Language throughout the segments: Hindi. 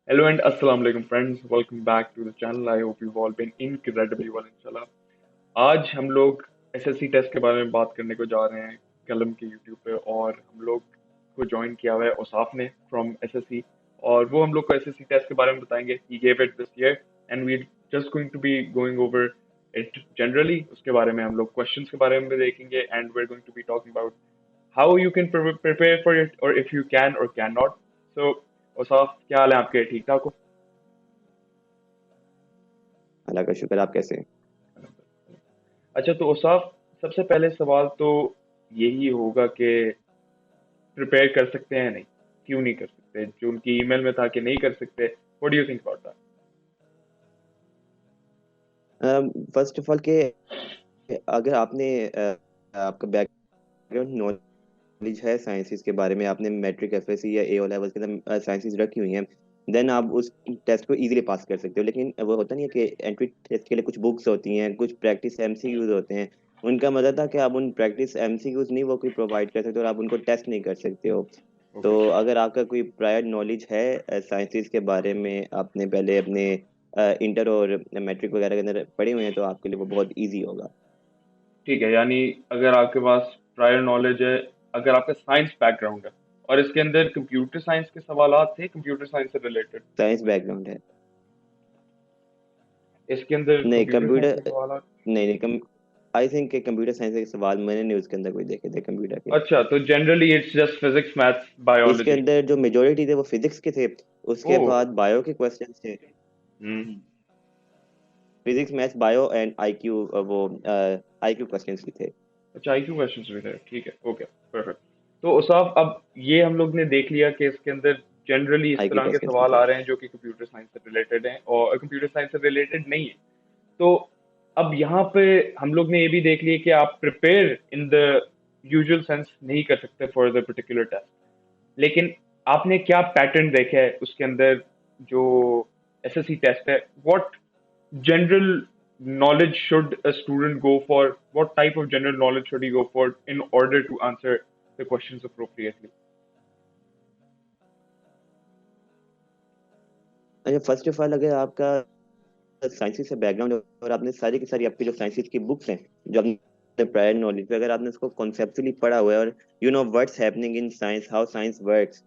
Hello and Assalamu alaikum friends. Welcome back to the channel. I hope you've all been incredibly well inshallah. आज हम लोग एसएससी टेस्ट के बारे में बात करने को जा रहे हैं कलम के यूट्यूब पे और हम लोग को ज्वाइन किया हुआ है औसाफ ने फ्रॉम एसएससी और वो हम लोग को एसएससी टेस्ट के बारे में बताएंगे. He gave it this year and we're just going to be going over it generally. उसके बारे में हम लोग क्वेश्चंस के बारे में भी देखेंगे and we're going to be talking about how you can prepare for it or if you can or cannot. So Ausaf क्या हाल है आपके? ठीक ठाक हो? अल्लाह का शुक्र। आप कैसे हैं? अच्छा तो औसाफ सबसे पहले सवाल तो यही होगा कि प्रिपेयर कर सकते हैं नहीं, क्यों नहीं कर सकते? जो उनकी ईमेल में था कि नहीं कर सकते. What do you think about that? First of all के अगर आपने आपका बैकग्राउंड नॉलेज है साइंसेस के बारे में, आपने मैट्रिक एफएससी या ए ओ लेवल्स के अंदर साइंसेस रखी हुई हैं, देन आप उस टेस्ट को इजीली पास कर सकते हो। लेकिन वो होता नहीं है कि एंट्री टेस्ट के लिए कुछ बुक्स होती हैं, कुछ प्रैक्टिस एमसीक्यूज होते हैं। उनका मतलब था कि आप उन प्रैक्टिस एमसीक्यूज नहीं वो कोई प्रोवाइड कर सकते और आप उनको टेस्ट नहीं कर सकते हो। तो ओके. अगर आपका कोई प्रायर नॉलेज है साइंसेस के बारे में, आपने पहले अपने इंटर और मैट्रिक वगैरह के अंदर पढ़े हुए हैं, तो आपके लिए वो बहुत इजी होगा। ठीक है, यानी अगर आपके पास प्रायर नॉलेज है, अगर आपका साइंस बैकग्राउंड है और इसके अंदर कंप्यूटर साइंस के सवालात थे, कंप्यूटर साइंस से रिलेटेड, साइंस बैकग्राउंड है। इसके अंदर नहीं कंप्यूटर साइंस के कंप्यूटर, सवालात. नहीं नहीं कम आई थिंक कंप्यूटर साइंस के सवाल मैंने नहीं उसके अंदर कोई देखे थे कंप्यूटर के। अच्छा, तो generally it's just physics, maths, इसके बायोलॉजी. अंदर जो मेजोरिटी थे वो फिजिक्स के थे। ओ. उसके बाद बायो के क्वेश्चंस थे। हम्म. Physics maths bio and IQ, वो आईक्यू क्वेश्चंस भी थे। अच्छा, आईक्यू क्वेश्चंस भी थे. ठीक है, ओके, परफेक्ट. तो उसाफ अब ये हम लोग ने देख लिया कि इसके अंदर जनरली इस आईक्यू तरह के क्वेश्चंस भी सवाल थे। आ रहे हैं जो कि कंप्यूटर साइंस से रिलेटेड हैं और कंप्यूटर साइंस से रिलेटेड नहीं है. तो अब यहाँ पे हम लोग ने ये भी देख लिया कि आप prepare in the usual sense नहीं कर सकते फॉर द पर्टिकुलर टेस्ट. लेकिन आपने क्या पैटर्न देखा है उसके अंदर जो एसएससी टेस्ट है? What general knowledge should a student go for? What type of general knowledge should he go for in order to answer the questions appropriately? अच्छा, फर्स्ट ऑफ ऑल अगर आपका साइंसेस से बैकग्राउंड और आपने सारी की सारी आपकी जो साइंसेस की बुक्स हैं, जो आपने प्रायर नॉलेज पे, अगर आपने उसको कॉन्सेप्चुअली पढ़ा हुआ है और you know what's happening in science, how science works,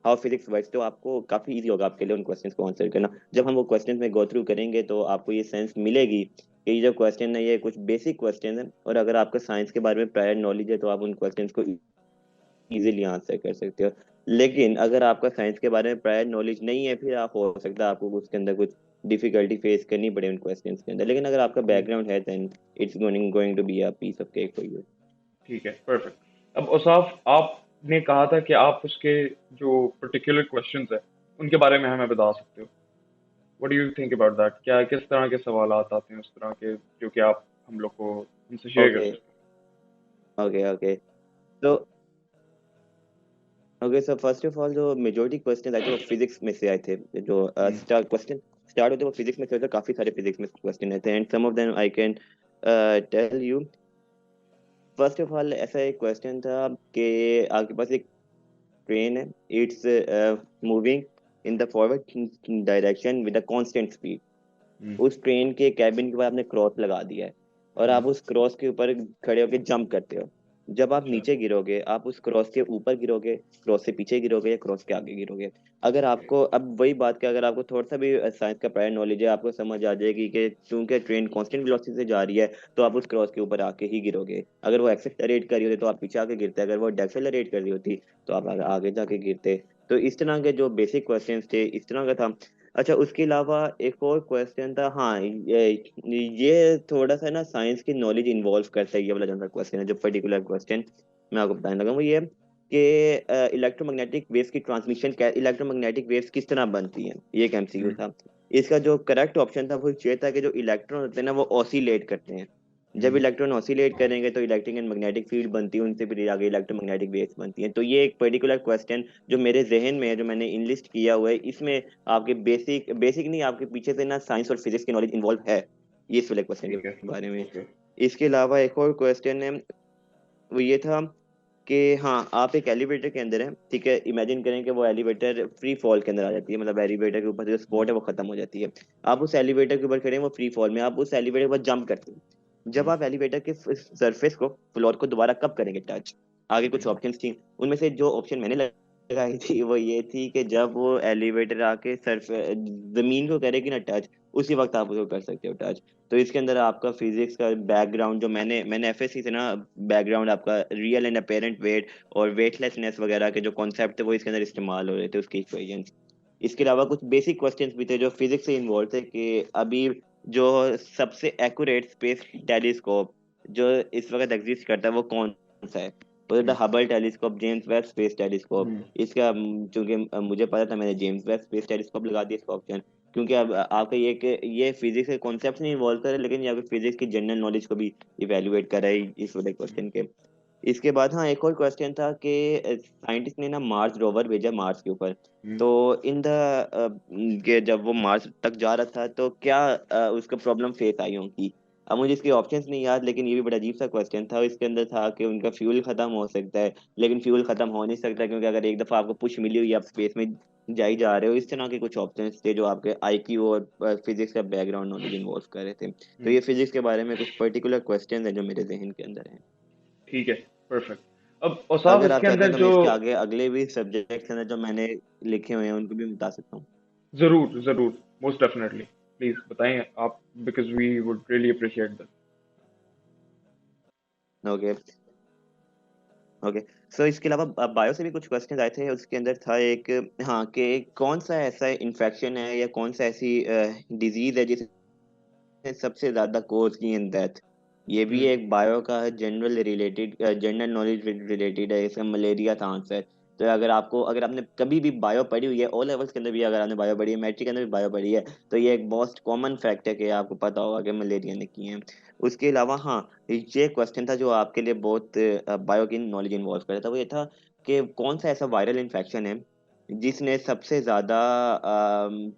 how physics works, तो आपको काफी इजी होगा आपके लिए उन क्वेश्चंस को आंसर करना। जब हम वो क्वेश्चंस में गो थ्रू करेंगे तो आपको ये सेंस मिलेगी कि ये जो क्वेश्चन है ये कुछ बेसिक क्वेश्चन है, और अगर आपका साइंस के बारे में प्रायर नॉलेज है तो आप उन क्वेश्चंस को इजीली आंसर कर सकते हो। लेकिन अगर आपका साइंस के बारे में प्रायर नॉलेज नहीं है, फिर आप हो सकता है आपको उसके अंदर कुछ डिफिकल्टी फेस करनी पड़े उन क्वेश्चंस के अंदर। लेकिन अगर आपका बैकग्राउंड है, then it's going going to be a piece of cake for you. ठीक है, परफेक्ट. अब औसाफ आपने कहा था कि आप उसके जो पर्टिकुलर क्वेश्चंस है उनके बारे में हमें बता सकते हो. What do you think about that? क्या किस तरह के सवाल आते हैं उस तरह के जो कि आप हम लोग को हमसे शेयर कर ओके सकते ओके ओके। तो okay, so first of all जो मेजोरिटी क्वेश्चन आए थे वो फिजिक्स में से आए थे। जो हैं? स्टार्ट क्वेश्चन स्टार्ट होते वो फिजिक्स में से होते, काफी सारे फिजिक्स में क्वेश्चन आए थे, and some of them I can tell you. First of all ऐसा एक क्वेश्चन था कि आपके पास एक ट्रेन है, it's moving in the forward direction with a constant speed. Hmm. उस ट्रेन के कैबिन के ऊपर आपने क्रॉस लगा दिया है और हम्म. आप उस क्रॉस के ऊपर खड़े होकर जंप करते हो। जब आप अच्छा. नीचे गिरोगे, आप उस क्रॉस के ऊपर गिरोगे, क्रॉस से पीछे गिरोगे, या क्रॉस के आगे गिरोगे? अगर ओके. आपको अब वही बात कि अगर आपको थोड़ा सा भी साइंस का प्रायर नॉलेज है, आपको समझ आ जाएगी कि चूंकि ट्रेन कांस्टेंट वेलोसिटी से जा रही है, तो आप उस क्रॉस के ऊपर आके ही गिरोगे। अगर वो एक्सेलरेट कर रही होती तो आप पीछे आके गिरते, अगर वो डेक्सेलरेट कर रही होती तो आप आगे जाके गिरते। तो इस तरह के जो बेसिक क्वेश्चन थे, इस तरह का था। अच्छा, उसके अलावा एक और क्वेश्चन था। हाँ, ये थोड़ा सा ना साइंस की नॉलेज इन्वॉल्व करता है, ये वाला जो क्वेश्चन है, जो पर्टिकुलर क्वेश्चन मैं आपको बताने लगा वो ये है कि इलेक्ट्रोमैग्नेटिक वेव्स की ट्रांसमिशन, इलेक्ट्रोमैग्नेटिक वेव्स किस तरह बनती हैं। ये एक एमसीक्यू हम्म. था। इसका जो करेक्ट ऑप्शन था वो ये था कि जो इलेक्ट्रॉन होते हैं ना वो ऑसिलेट करते हैं। जब हम्म. इलेक्ट्रॉन ऑसिलेट करेंगे तो इलेक्ट्रिक एंड मैग्नेटिक फील्ड बनती है, उनसे फिर आगे इलेक्ट्रोमैग्नेटिक वेव्स बनती हैं। तो ये एक पर्टिकुलर क्वेश्चन जो मेरे जहन में है, जो मैंने इनलिस्ट किया हुआ है, इसमें आपके बेसिक बेसिक नहीं, आपके पीछे से ना साइंस और फिजिक्स की नॉलेज इन्वॉल्व है ये इस वाले क्वेश्चन ठीक है. के बारे में। ओके. इसके अलावा एक और क्वेश्चन है, वो ये था कि हाँ आप एक एलिवेटर के अंदर हैं, ठीक है, इमेजिन करें कि वो एलिवेटर फ्री फॉल के अंदर आ जाती है, मतलब एलिवेटर के ऊपर जो स्पॉट है वो खत्म हो जाती है। आप उस एलिवेटर के ऊपर खड़े हैं, वो फ्री फॉल में, आप उस एलिवेटर पर जंप करते हैं। जब हम्म, आप एलिवेटर के सरफेस को, फ्लोर को दोबारा कब करेंगे टच, आगे कुछ हम्म, ऑप्शंस थी, उनमें से जो ऑप्शन मैंने लगाई थी वो ये थी कि जब वो एलिवेटर आके सर्फ जमीन को करेगी ना टच, उसी वक्त आप उसको कर सकते हो टच। तो इसके अंदर आपका फिजिक्स का बैकग्राउंड जो मैंने एफएससी से ना, बैकग्राउंड आपका रियल एंड अपेरेंट वेट और वेटलेसनेस वगैरह के जो कॉन्सेप्ट थे वो इसके अंदर इस्तेमाल हो रहे थे, उसके इक्वेशंस। इसके अलावा कुछ बेसिक क्वेश्चंस भी थे जो फिजिक्स से इन्वॉल्व थे, कि अभी जो सबसे एक्यूरेट स्पेस टेलीस्कोप जो इस वक्त एग्जिस्ट करता है वो कौन सा है, वो the hmm, Hubble telescope, James Webb space telescope. हम्म, इसका चूंकि मुझे पता था, मैंने जेम्स वेब स्पेस टेलीस्कोप लगा दिया इसका ऑप्शन, क्योंकि अब आपका ये फिजिक्स के कॉन्सेप्ट नहीं इन्वॉल्व कर रहा है, लेकिन यहाँ पे फिजिक्स की जनरल नॉलेज को भी इवेलुएट कर रहा है इस वाले क्वेश्चन के। इसके बाद हाँ एक और क्वेश्चन था कि साइंटिस्ट ने ना मार्स रोवर भेजा मार्स के ऊपर। हम्म, तो इन द के जब वो मार्स तक जा रहा था तो क्या उसको प्रॉब्लम फेस आई होंगी। अब मुझे इसके ऑप्शंस नहीं याद, लेकिन ये भी बड़ा अजीब सा क्वेश्चन था। इसके अंदर था कि उनका फ्यूल खत्म हो सकता है, लेकिन फ्यूल खत्म हो नहीं सकता, क्योंकि अगर एक दफा आपको पुश मिली हुई है, आप स्पेस में जाई जा रहे हो। इस तरह के कुछ ऑप्शंस थे जो आपके आईक्यू और फिजिक्स का बैकग्राउंड नॉलेज इन्वॉल्व कर रहे थे। तो हम्म। ये फिजिक्स के बारे में कुछ पर्टिकुलर क्वेश्चन है जो मेरे जहन के अंदर है। ठीक है, परफेक्ट। अब औसाफ अगर आप इसके चाहते अंदर हैं तो मैं जो, इसके आगे अगले भी सब्जेक्ट्स हैं जो मैंने लिखे हुए हैं उनको भी बता सकता हूँ। जरूर जरूर, मोस्ट डेफिनेटली, प्लीज बताएं आप, because we would really appreciate that. Okay. Okay. So इसके अलावा बायो से भी कुछ क्वेश्चन आए थे। उसके अंदर था एक, हाँ, कि कौन सा ऐसा इन्फेक्शन है या कौन सा ऐसी डिजीज है जिसने सबसे ज्यादा कॉज की इन डेथ। ये भी हम्म, एक बायो का general related, general knowledge related है। इसका मलेरिया था आंसर। तो अगर आपने कभी भी बायो पढ़ी हुई है, ओ लेवल्स के अंदर भी अगर आपने बायो पढ़ी है, मैट्रिक के अंदर भी बायो पढ़ी है, तो ये एक मोस्ट कॉमन फैक्ट है कि आपको पता होगा कि मलेरिया ने की है। उसके अलावा हाँ, ये क्वेश्चन था जो आपके लिए बहुत बायो की नॉलेज इन्वॉल्व कर रहा था। वो ये था कि कौन सा ऐसा वायरल इन्फेक्शन है जिसने सबसे ज्यादा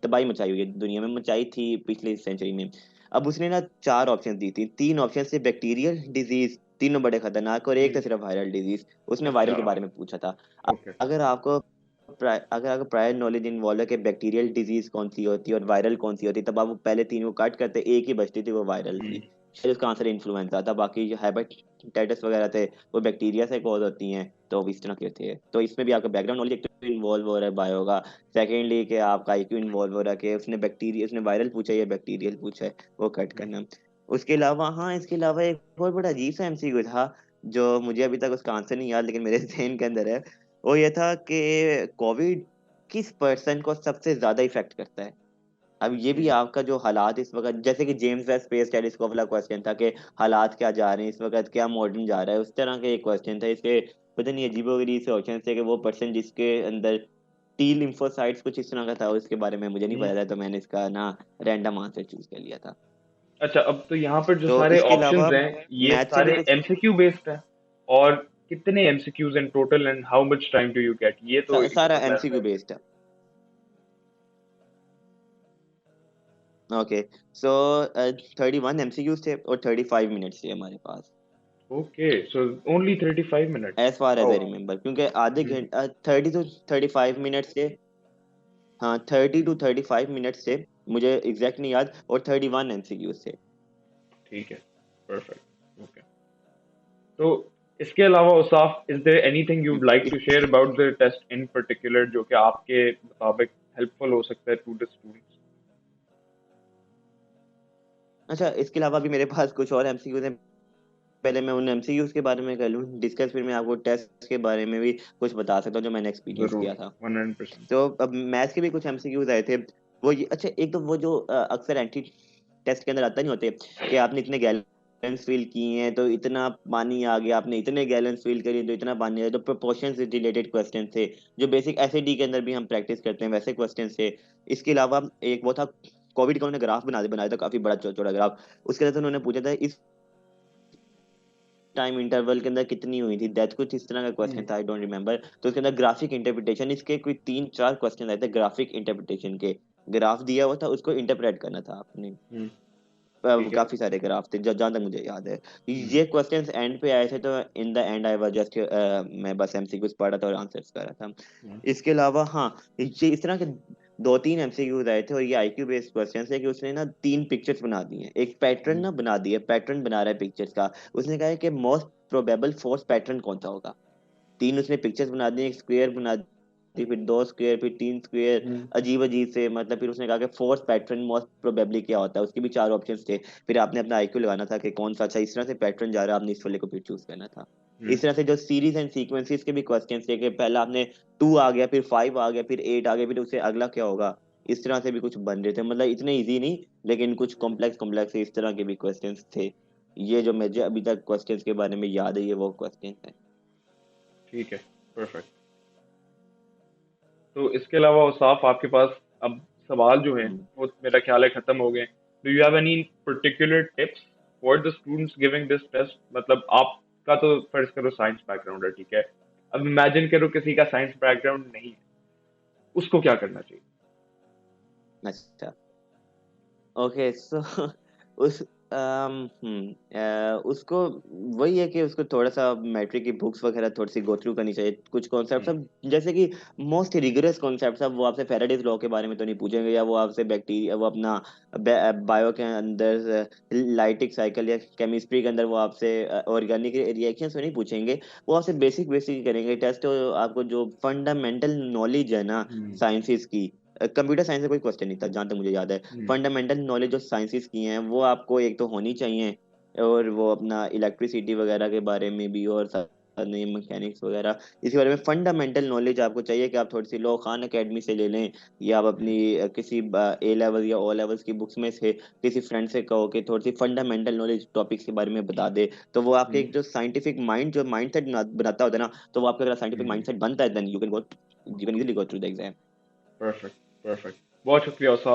तबाही मचाई हुई है, दुनिया में मचाई थी पिछली सेंचुरी में। अब उसने ना चार ऑप्शन दी थी, तीन ऑप्शन से बैक्टीरियल डिजीज, तीनों बड़े खतरनाक, और एक था हम्म। सिर्फ वायरल डिजीज। उसने वायरल अच्छा, के बारे में पूछा था। ओके। अगर आपको अगर आपको प्रायर नॉलेज इन्वॉल्व है कि बैक्टीरियल डिजीज कौन सी होती है और वायरल कौन सी होती है, तब आप वो पहले तीन को काट करते, एक ही बचती थी, वो वायरल थी। हम्म, शायद उसका आंसर इन्फ्लुएंजा था। बाकी जो हेपेटाइटिस वगैरह थे वो बैक्टीरिया से कॉज होती हैं। तो इस तरह के थे। तो इसमें भी आपका बैकग्राउंड नॉलेज एक तो इन्वॉल्व हो रहा है बायो का। सेकेंडली कि आपका आईक्यू इन्वॉल्व हो रहा है कि उसने वायरल पूछा है या बैक्टीरियल पूछा है, वो कट हम्म, करना। उसके अलावा हाँ, इसके अलावा एक बहुत बड़ा अजीब सा एमसीक्यू था जो मुझे अभी तक उसका आंसर नहीं याद, लेकिन मेरे जहन के अंदर है। वो ये था कि कोविड किस पर्सन को सबसे ज्यादा इफेक्ट करता है। अब ये भी हम्म, आपका जो हालात इस वक्त, जैसे कि जेम्स वेब स्पेस टेलीस्कोप वाला क्वेश्चन था कि हालात क्या जा रहे हैं इस वक्त, क्या मॉडर्न जा रहा है, उस तरह का एक क्वेश्चन था। इसके पता नहीं अजीबोगरीब से ऑप्शन थे कि वो पर्सन जिसके अंदर टी लिम्फोसाइट्स कुछ इस तरह का था, उसके बारे में मुझे नहीं हम्म। पता था, तो मैंने इसका ना रैंडम आंसर चूज कर लिया था। अच्छा, अब तो यहाँ पर जो तो सारे इसके ऑप्शंस अलावा हैं ये मैथ से भी सारे कुछ एमसीक्यू बेस्ड हैं, और कितने MCQs in total and how much time do you get, ये तो सारा इम्पोर्टेंट एमसीक्यू है। बेस्ड है। ओके। सो 31 एमसीक्यूज थे और 35 मिनट्स थे हमारे पास, okay, so only 35 minutes. As far as oh. I remember, क्योंकि आधे हम्म, घंटे 30 to 35 मिनट से, हाँ 30 to 35 मिनट से, मुझे एग्जैक्ट नहीं याद, और 31 एमसीक्यूज थे। ठीक है, परफेक्ट, ओके। तो इसके अलावा उसाफ, is there anything you would like to share about the test in particular जो कि आपके मुताबिक हेल्पफुल हो सकता है टू द स्टूडेंट्स? अच्छा, इसके अलावा भी मेरे पास कुछ और एमसीक्यूज हैं। पहले मैं उन एमसीक्यूज के बारे में कर लूँ डिस्कस, फिर मैं आपको टेस्ट के बारे में भी कुछ बता सकता हूँ जो मैंने एक्सपीरियंस जरूर, किया था। 100%। तो अब मैथ्स के भी कुछ एमसीक्यूज आए थे। अच्छा, एक तो वो जो अक्सर एंटी टेस्ट के अंदर आता नहीं होते कि आपने इतने गैलन्स फिल किए हैं तो इतना पानी आ गया, आपने इतने गैलन्स फिल करिए तो इतना पानी आया, तो प्रोपोर्शन से रिलेटेड क्वेश्चन थे जो बेसिक एसएडी के अंदर भी हम प्रैक्टिस करते हैं, वैसे क्वेश्चन थे। इसके अलावा एक वो था, कोविड का उन्होंने ग्राफ बनाया था, काफी बड़ा चौड़ा ग्राफ। उसके अंदर उन्होंने पूछा था इस टाइम इंटरवल के अंदर कितनी हुई थी डेथ, कुछ इस तरह का क्वेश्चन था, आई डोंट रिमेम्बर। तो उसके अंदर ग्राफिक इंटरप्रिटेशन, इसके कोई तीन चार क्वेश्चन आए थे ग्राफिक इंटरप्रिटेशन के। ग्राफ दिया हुआ था, उसको इंटरप्रेट करना था आपने। हम्म, ठीक है। काफी सारे ग्राफ थे जहाँ तक मुझे याद है। हम्म। ये क्वेश्चंस एंड पे आए थे, तो in the and I was just, मैं बस एमसीक्यूज पढ़ रहा था और आंसर्स कर रहा था। हम्म। इसके अलावा हाँ, ये इस तरह के दो तीन एमसीक्यूज आए थे, और ये आईक्यू बेस्ड क्वेश्चन है कि उसने ना तीन पिक्चर्स बना दी हैं, एक पैटर्न हम्म। ना बना दिया, पैटर्न बना रहा है पिक्चर्स का। उसने कहा है कि मोस्ट प्रोबेबल फोर्स पैटर्न कौन सा होगा। तीन उसने पिक्चर्स बना दी, एक स्क्वायर बना दी, फिर दो स्क्वायर, फिर तीन स्क्वायर, हम्म। अजीब अजीब से, मतलब फिर उसने कहा कि फोर्थ पैटर्न मोस्ट प्रोबेबली क्या होता है, उसके भी चार ऑप्शंस थे। फिर आपने अपना आईक्यू लगाना था कि कौन सा अच्छा, इस तरह से पैटर्न जा रहा है, आपने इस वाले को फिर चूज करना था। हम्म। इस तरह से जो सीरीज एंड सीक्वेंसेस के भी क्वेश्चन थे कि पहला आपने टू आ गया, फिर फाइव आ गया, फिर एट आ गया, फिर उससे अगला क्या होगा। इस तरह से भी कुछ बन रहे थे, मतलब इतने इजी नहीं, लेकिन कुछ कॉम्प्लेक्स कॉम्प्लेक्स इस तरह के भी क्वेश्चंस थे। ये जो मुझे अभी तक क्वेश्चंस के बारे में याद है, ये वो क्वेश्चन है। ठीक है। परफेक्ट। तो इसके अलावा औसाफ आपके पास अब सवाल जो हैं हम्म। वो मेरा ख्याल है खत्म हो गए। Do you have any particular tips for the students giving this test? मतलब आपका तो फर्ज करो साइंस बैकग्राउंड है, ठीक है। अब इमेजिन करो किसी का साइंस बैकग्राउंड नहीं है, उसको क्या करना चाहिए? अच्छा, ओके सो उस उसको वही है कि उसको थोड़ा सा मैट्रिक की बुक्स वगैरह थोड़ी सी गो थ्रू करनी चाहिए, कुछ कॉन्सेप्ट हम्म। सब, जैसे कि मोस्ट रिगरस कॉन्सेप्ट सब। वो आपसे फेराडेज लॉ के बारे में तो नहीं पूछेंगे, या वो आपसे बैक्टीरिया, वो अपना बायो के अंदर लाइटिक साइकिल, या केमिस्ट्री के अंदर वो आपसे ऑर्गेनिक रिएक्शंस तो नहीं पूछेंगे। वो आपसे बेसिक बेसिक करेंगे टेस्ट, तो आपको जो फंडामेंटल नॉलेज है ना हम्म। साइंसेस की, कंप्यूटर साइंस का कोई क्वेश्चन नहीं था जहां तक मुझे याद है। हम्म। फंडामेंटल नॉलेज जो साइंसेस की हैं वो आपको एक तो होनी चाहिए, और वो अपना इलेक्ट्रिसिटी वगैरह के बारे में भी, और साथ में मैकेनिक्स वगैरह, इसके बारे में फंडामेंटल नॉलेज आपको चाहिए कि आप थोड़ी सी लो खान एकेडमी से ले लें, या आप अपनी किसी ए लेवल या ओ लेवल्स की बुक्स में से किसी फ्रेंड से कहो कि थोड़ी सी फंडामेंटल नॉलेज टॉपिक्स के बारे में बता दे। तो वो आपके हम्म। एक जो साइंटिफिक माइंड, जो माइंड सेट बनाता होता है ना, तो वो आपका अगर साइंटिफिक माइंड हम्म। सेट बनता है, then you can easily go through the exam. Perfect. Perfect. बहुत शुक्रिया।